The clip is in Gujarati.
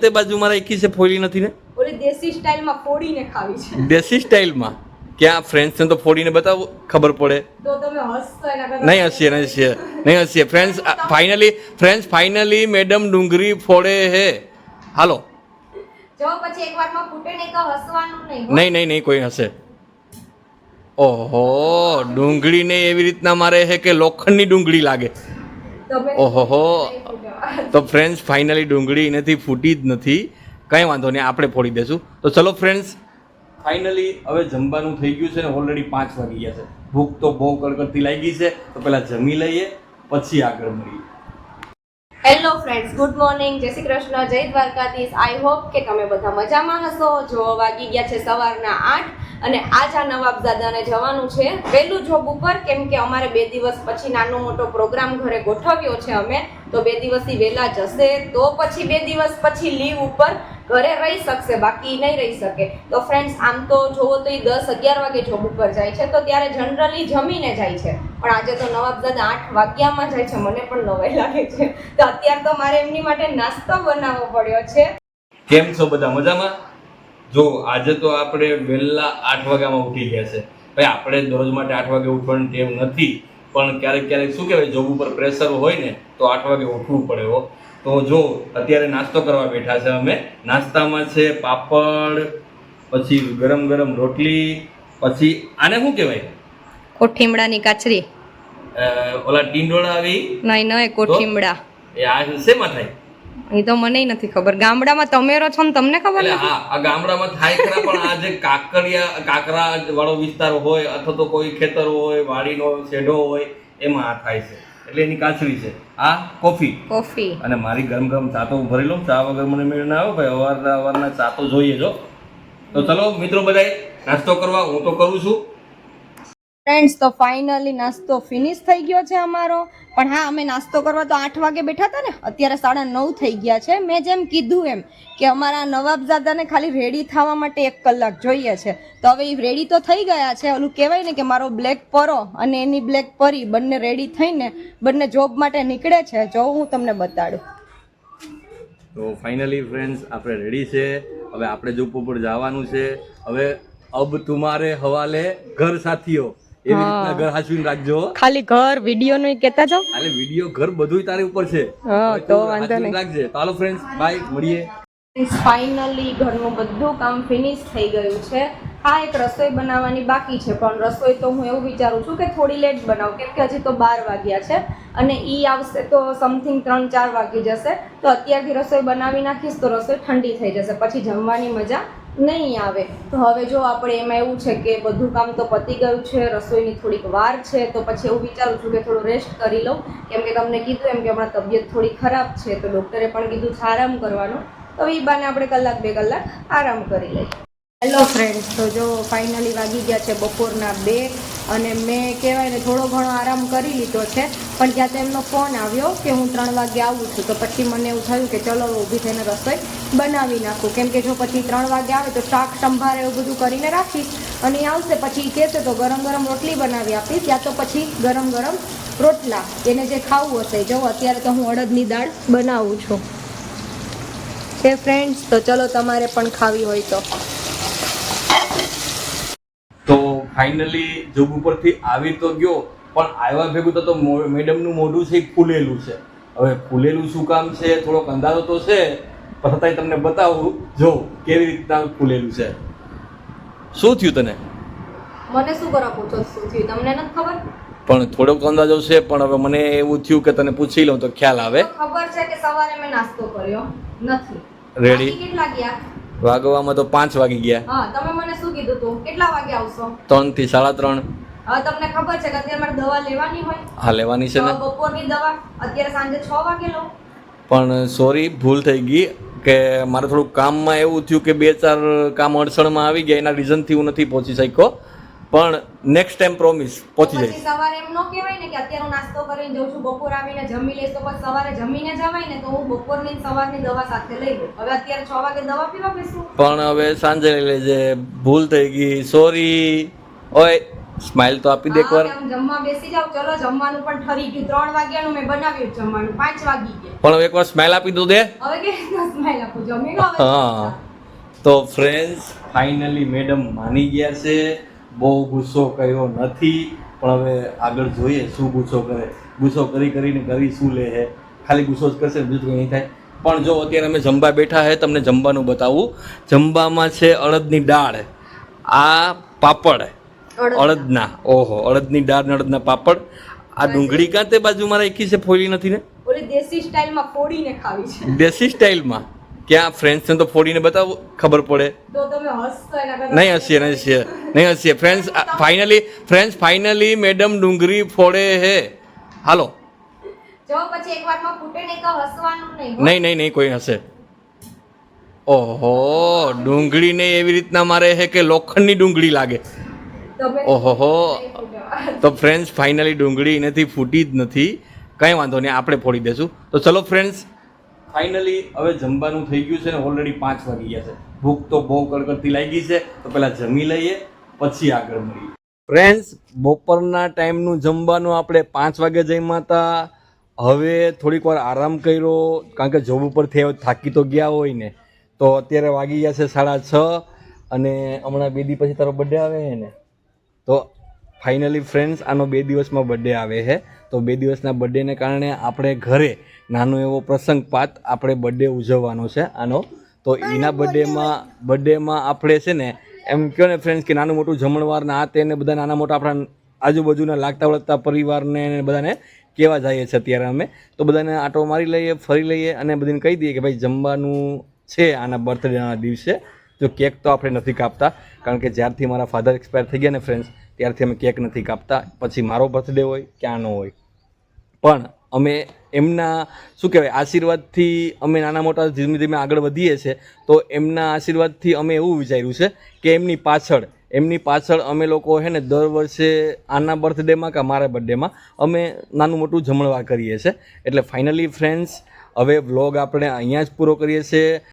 તે બાજુમાં રાખી છે, ફોડી નથી ને? ઓલી દેશી સ્ટાઇલમાં ફોડીને ખાવી છે. દેશી સ્ટાઇલમાં ક્યાં ફ્રેન્ડ્સ ને તો ફોડીને બતાવો, ખબર પડે. તો તમે હસશો એના કરતાં નહીં હસીએ ફ્રેન્ડ્સ ફાઇનલી મેડમ ડુંગળી ફોડે હે. હાલો જો પછી એકવારમાં ફૂટે નહીં તો હસવાનું નહીં. નહીં કોઈ હશે. ઓહો, ડુંગળીને એવી રીતના મારે છે કે લોખંડની ડુંગળી લાગે. ઓહો, તો ફ્રેન્ડ્સ ફાઇનલી ડુંગળી એનાથી ફૂટી જ નથી. કંઈ વાંધો નહીં, આપણે ફોડી દેશું. તો ચલો ફ્રેન્ડ્સ, ફાઇનલી હવે જમવાનું થઈ ગયું છે ને ઓલરેડી 5 વાગી ગયા છે. ભૂખ તો બહુ કડકડતી લાગી છે, તો પહેલાં જમી લઈએ પછી આગળ મળીએ. હેલો ફ્રેન્ડ્સ, ગુડ મોર્નિંગ, જય શ્રી કૃષ્ણ, જય દ્વારકાધીશ. આઈ હોપ કે તમે બધા મજામાં હશો. જો વાગી ગયા છે સવારના 8 અને આજ આ નવાબજાદાને જવાનું છે વહેલું જોબ ઉપર, કેમ કે અમારે 2 દિવસ પછી નાનો મોટો પ્રોગ્રામ ઘરે ગોઠવ્યો છે અમે, તો 2 દિવસથી વહેલા જશે તો પછી 2 દિવસ પછી લીવ ઉપર ઘરે રહી શકશે, બાકી નહીં રહી શકે. તો ફ્રેન્ડ્સ, આમ તો જોવો તો એ 10-11 વાગે જોબ ઉપર જાય છે, તો ત્યારે જનરલી જમીને જાય છે, પણ આજે તો નવાબજાદા 8 વાગ્યામાં જાય છે. મને પણ નવાઈ લાગે છે, તો અત્યારે તો મારે એમની માટે નાસ્તો બનાવવો પડ્યો છે. કેમ છો બધા, મજામાં? જો આજે તો આપણે વહેલા 8 વાગ્યામાં ઉઠી ગયા છે. ભાઈ, આપણે દરરોજ માટે 8 વાગે ઉઠવાની ટેવ નથી, પણ ક્યારેક શું કહેવાય, જોબ ઉપર પ્રેશર હોય ને તો 8 વાગે ઉઠવું પડે હો. તો જો અત્યારે નાસ્તો કરવા બેઠા છે અમે. નાસ્તામાં છે પાપડ, પછી ગરમ રોટલી, પછી આને શું કહેવાય, કોઠીમડાની કાચરી. ઓલા ટીંડોળા આવી નહીં કોઠીમડા. એ આ શેમાં થાય એ તો મને નથી ખબર. ગામડામાં તમે રહો છો ને તમને ખબર નથી? હા, આ ગામડામાં થાય ખરા, પણ આ જે કાકરા વાળો વિસ્તાર હોય અથવા તો કોઈ ખેતર હોય, વાડીનો શેઢો હોય, એમાં આ થાય છે. એટલે એની કાચરી છે. આ કોફી અને મારી ગરમ ચા તો ભરી લઉં. ચા વગર મને મેળ ના આવે ભાઈ, અવારના ચા તો જોઈએ જો. તો ચલો મિત્રો, બધાય નાસ્તો કરવા, હું તો કરું છું. ફ્રેન્ડ્સ, તો ફાઇનલી નાસ્તો ફિનિશ થઈ ગયો છે અમારો. પણ હા, અમે નાસ્તો કરવા તો 8 વાગે બેઠા હતા ને, અત્યારે 9:30 થઈ ગયા છે. મેં જેમ કીધું એમ કે અમારા નવાબજાદાને ખાલી રેડી થવા માટે 1 કલાક જોઈએ છે, તો હવે એ રેડી તો થઈ ગયા છે. ઓલું કહેવાય ને કે મારો બ્લેક પરો અને એની બ્લેક પરી બંને રેડી થઈને બંને જોબ માટે નીકળે છે. જો હું તમને બતાડું. તો ફાઇનલી ફ્રેન્ડ્સ, આપણે રેડી છે. હવે આપણે જોબ ઉપર જવાનું છે. હવે અબ તુમારે હવાલે ઘર સાથીઓ, એવી રીતના ઘર હાચવીને રાખજો. ખાલી ઘર વિડિયો નું કહેતા જાવ. ખાલી વિડિયો ઘર બધુંય તારી ઉપર છે, તો વાંધો નહીં, રાખજે. ચાલો ફ્રેન્ડ્સ, બાય, મળીએ. ફાઇનલી ઘરનું બધું કામ ફિનિશ થઈ ગયું છે. હા, એક રસોઈ બનાવવાની બાકી છે, પણ રસોઈ તો હું એવું વિચારું છું કે થોડી લેટ બનાવું, કેમ કે હજી તો 12 વાગ્યા છે અને ઈ આવશે તો સમથિંગ 3-4 વાગી જશે. તો અત્યારથી રસોઈ બનાવી નાખીશ તો રસોઈ ઠંડી થઈ જશે, પછી જમવાની મજા નહીં આવે. તો હવે જો આપણે એમાં એવું છે કે બધું કામ તો પતી ગયું છે, રસોઈની થોડીક વાર છે, તો પછી એવું વિચારું છું કે થોડું રેસ્ટ કરી લઉં, કેમ કે તમને કીધું એમ કે હમણાં તબિયત થોડી ખરાબ છે, તો ડૉક્ટરે પણ કીધું છે આરામ કરવાનો. તો એ બાને આપણે 1-2 કલાક આરામ કરી લઈએ. હેલો ફ્રેન્ડ્સ, તો જો ફાઇનલી વાગી ગયા છે બપોરના 2 અને મેં કહેવાય ને થોડો ઘણો આરામ કરી લીધો છે, પણ ત્યાં તો એમનો ફોન આવ્યો કે હું 3 વાગે આવું છું. તો પછી મને એવું થયું કે ચલો ઊભી થઈને રસોઈ બનાવી નાખું, કેમ કે જો પછી 3 વાગે આવે તો શાક સંભારે એવું બધું કરીને રાખીશ, અને એ આવશે પછી કહેશે તો ગરમ રોટલી બનાવી આપીશ, યા તો પછી ગરમ રોટલા, એને જે ખાવું હશે. જો અત્યારે તો હું અડદની દાળ બનાવું છું કે ફ્રેન્ડ્સ, તો ચલો તમારે પણ ખાવી હોય તો ફાઇનલી જોબ ઉપરથી આવી તો ગયો, પણ આવ્યા ભેગું તો મેડમનું મોઢું છે ફૂલેલું છે. હવે ફૂલેલું શું કામ છે, થોડોક અંદાજો તો છે, પણ છતાંય તમને બતાવું. જો કેવી રીતના ફૂલેલું છે. શું થયું તને? મને શું કરવા પૂછો, શું થયું તમને નથી ખબર? પણ થોડોક અંદાજો છે, પણ હવે મને એવું થયું કે તને પૂછી લઉં તો ખ્યાલ આવે. ખબર છે કે સવારે મેં નાસ્તો કર્યો નથી. રેડી કેટલા ગયા? વાગવામાં તો 5 વાગી ગયા. હા, તમે મને શું કીધું તું કેટલા વાગે આવશો? 3 થી 3:30. હવે તમને ખબર છે કે અત્યારે મારે દવા લેવાની હોય. હા, લેવાની છે ને. બપોરની દવા અત્યારે સાંજે 6 વાગે લો. પણ સોરી, ભૂલ થઈ ગઈ કે મારે થોડુંક કામમાં એવું થયું કે 2-4 કામ અડચણમાં આવી ગયા, એના રીઝનથી હું નથી પહોંચી શક્યો, પણ નેક્સ્ટ ટાઈમ પ્રોમિસ પહોંચી જઈશ. સવારે એમ ન કહેવાય ને કે અત્યારે હું નાસ્તો કરીને જઉં છું, બપોર આવીને જમી લઈશ, તો પછી સવારે જમીને જવાય ને, તો હું બપોરની સવારની દવા સાથે લઈ લઉં. હવે અત્યારે 6 વાગે દવા પીવા બેસું. પણ હવે સાંજે લઈ લેજે, ભૂલ થઈ ગઈ, સોરી. ઓય સ્માઇલ તો આપી દે એકવાર. આમ જમવા બેસી જાવ, ચલો જમવાનું પણ ઠરી ગયું. 3 વાગ્યાનું મેં બનાવ્યું જમવાનું, 5 વાગી ગયા. પણ હવે એકવાર સ્માઇલ આપી દો દે. હવે કે સ્માઈલ આપું, જમી લો હવે. હા તો ફ્રેન્ડ્સ ફાઇનલી મેડમ માની ગયા છે, બહુ ગુસ્સો કર્યો નથી. પણ હવે આગળ જોઈએ શું ગુસ્સો કરે. ગુસ્સો કરીને કરી શું લે હે, ખાલી ગુસ્સો જ કરશે, બીજું કંઈ નહીં થાય. પણ જો અત્યારે અમે જમવા બેઠા હે, તમને જમવાનું બતાવું. જમવામાં છે અડદની દાળ, આ પાપડ અડદના, ઓહો અડદની દાળ ને અડદના પાપડ. આ ડુંગળી કાં તે બાજુમાં રાખી છે, ફોડી નથી ને? ઓલી દેશી સ્ટાઈલમાં ફોડીને ખાવી છે. દેશી સ્ટાઇલમાં ક્યાં ફ્રેન્ડ્સને તો ફોડીને બતાવો, ખબર પડે. તો તમે હસતો એના કરતા નહીં હસીએ ફ્રેન્ડ્સ ફાઇનલી મેડમ ડુંગળી ફોડે હે. હાલો. જો પછી એકવારમાં ફૂટે નહીં તો હસવાનું નહીં. નહીં કોઈ હશે. ઓહો ડુંગળીને એવી રીતના મારે છે કે લોખંડની ડુંગળી લાગે. ઓહો તો ફ્રેન્ડ્સ ફાઇનલી ડુંગળી એનાથી ફૂટી જ નથી. કંઈ વાંધો નહીં, આપણે ફોડી દેશું. તો ચલો ફ્રેન્ડ્સ ફાઇનલી હવે જમવાનું થઈ ગયું છે ને, ઓલરેડી 5 વાગી ગયા છે. ભૂખ તો બહુ કડકડતી લાગી છે, તો પહેલાં જમી લઈએ પછી આગળ મળીએ. ફ્રેન્ડ્સ બપોરના ટાઈમનું જમવાનું આપણે 5 વાગે જમ્યા હતા. હવે થોડીક વાર આરામ કર્યો, કારણ કે જોબ ઉપરથી થાકી તો ગયા હોય ને. તો અત્યારે વાગી ગયા છે 6:30 અને હમણાં 2 દિવસ પછી તારો બર્થડે આવે છે ને. તો ફાઇનલી ફ્રેન્ડ્સ આનો 2 દિવસમાં બર્થડે આવે છે. તો 2 દિવસના બર્થડેને કારણે આપણે ઘરે નાનો એવો પ્રસંગપાત આપણે બર્થડે ઉજવવાનો છે આનો. તો એના બર્થડેમાં આપણે છે ને એમ કહો ને ફ્રેન્ડ્સ કે નાનું મોટું જમણવાર ને આ તેને બધા નાના મોટા આપણા આજુબાજુના લાગતા વળગતા પરિવારને બધાને કહેવા જઈએ છીએ અત્યારે અમે. તો બધાને આંટો મારી લઈએ, ફરી લઈએ અને બધાને કહી દઈએ કે ભાઈ જમવાનું છે આના બર્થડેના દિવસે. તો કેક તો આપણે નથી કાપતા, કારણ કે જ્યારથી મારા ફાધર એક્સપાયર થઈ ગયા ને ફ્રેન્ડ્સ, ત્યારથી અમે કેક નથી કાપતા. પછી મારો બર્થડે હોય ક્યાં ન હોય, પણ અમે એમના શું કહેવાય આશીર્વાદથી અમે નાના મોટા ધીમે ધીમે આગળ વધીએ છીએ. તો એમના આશીર્વાદથી અમે એવું વિચાર્યું છે કે એમની પાછળ અમે લોકો છે ને દર વર્ષે આના બર્થડેમાં કે મારા બર્થડેમાં અમે નાનું મોટું જમણવાર કરીએ છીએ. એટલે ફાઇનલી ફ્રેન્ડ્સ હવે વ્લોગ આપણે અહીંયા જ પૂરો કરીએ છીએ.